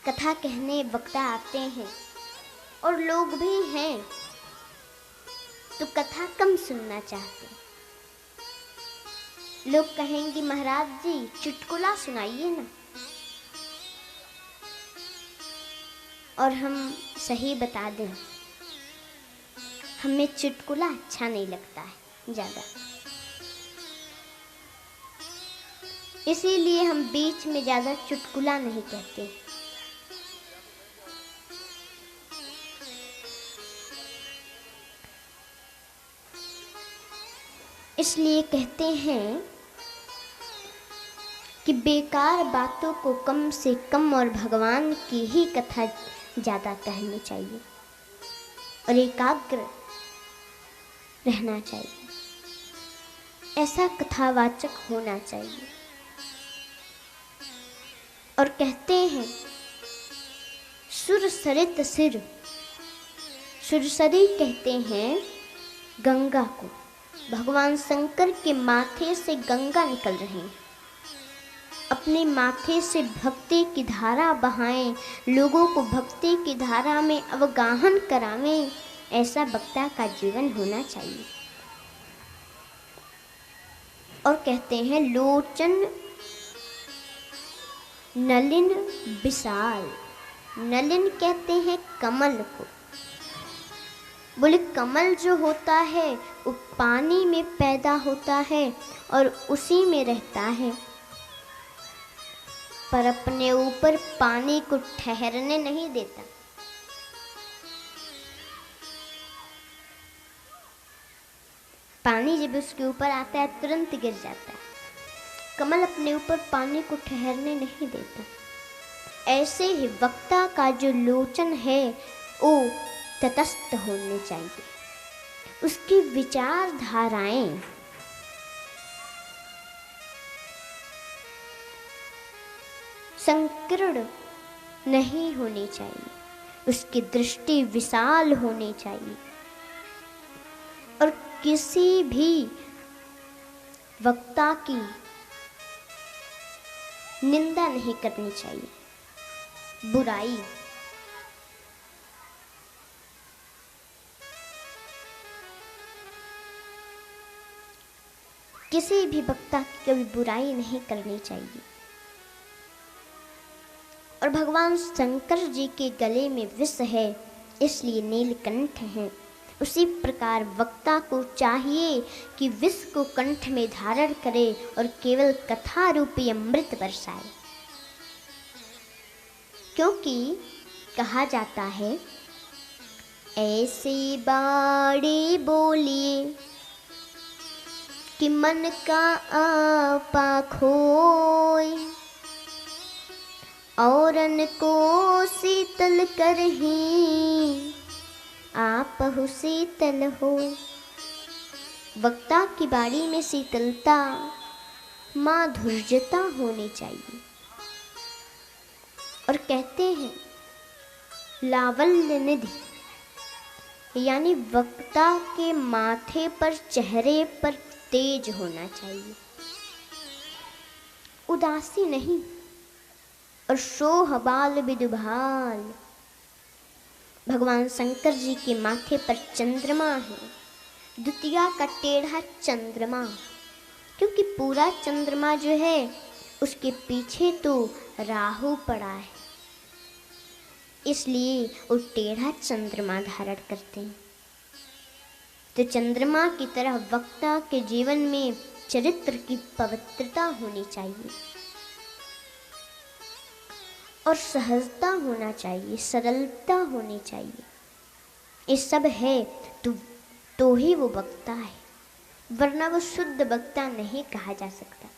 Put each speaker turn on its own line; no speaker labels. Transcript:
कथा कहने वक्ता आते हैं और लोग भी हैं तो कथा कम सुनना चाहते हैं। लोग कहेंगे महाराज जी चुटकुला सुनाइए ना, और हम सही बता दें हमें चुटकुला अच्छा नहीं लगता है ज़्यादा, इसीलिए हम बीच में ज़्यादा चुटकुला नहीं कहते। इसलिए कहते हैं कि बेकार बातों को कम से कम और भगवान की ही कथा ज़्यादा कहनी चाहिए और एकाग्र रहना चाहिए, ऐसा कथावाचक होना चाहिए। और कहते हैं सुरसरित सिर, सुरसरी कहते हैं गंगा को। भगवान शंकर के माथे से गंगा निकल रही है, अपने माथे से भक्ति की धारा बहाएं, लोगों को भक्ति की धारा में अवगाहन करावें, ऐसा वक्ता का जीवन होना चाहिए। और कहते हैं लोचन नलिन विशाल, नलिन कहते हैं कमल को। बोले कमल जो होता है वो पानी में पैदा होता है और उसी में रहता है, पर अपने ऊपर पानी को ठहरने नहीं देता। पानी जब उसके ऊपर आता है तुरंत गिर जाता है, कमल अपने ऊपर पानी को ठहरने नहीं देता। ऐसे ही वक्ता का जो लोचन है वो तटस्थ होने चाहिए, उसकी विचारधाराएं संकीर्ण नहीं होनी चाहिए, उसकी दृष्टि विशाल होनी चाहिए और किसी भी वक्ता की निंदा नहीं करनी चाहिए, बुराई। किसी भी वक्ता की कभी बुराई नहीं करनी चाहिए। और भगवान शंकर जी के गले में विष है इसलिए नीलकंठ हैं। उसी प्रकार वक्ता को चाहिए कि विष को कंठ में धारण करे और केवल कथा रूपी अमृत बरसाए, क्योंकि कहा जाता है ऐसे बाड़े बोलिए कि मन का आपा खोए, औरन को शीतल करही आपहु शीतल हो। वक्ता की बाड़ी में शीतलता, माधुर्यता होनी चाहिए। और कहते हैं लावल्य निधि, यानी वक्ता के माथे पर चेहरे पर तेज होना चाहिए, उदासी नहीं। और शोह बाल विदुभाल, भगवान शंकर जी के माथे पर चंद्रमा है, द्वितीया का टेढ़ा चंद्रमा, क्योंकि पूरा चंद्रमा जो है उसके पीछे तो राहु पड़ा है, इसलिए वो टेढ़ा चंद्रमा धारण करते हैं। तो चंद्रमा की तरह वक्ता के जीवन में चरित्र की पवित्रता होनी चाहिए और सहजता होना चाहिए, सरलता होनी चाहिए। ये सब है तो ही वो वक्ता है, वरना वो शुद्ध वक्ता नहीं कहा जा सकता।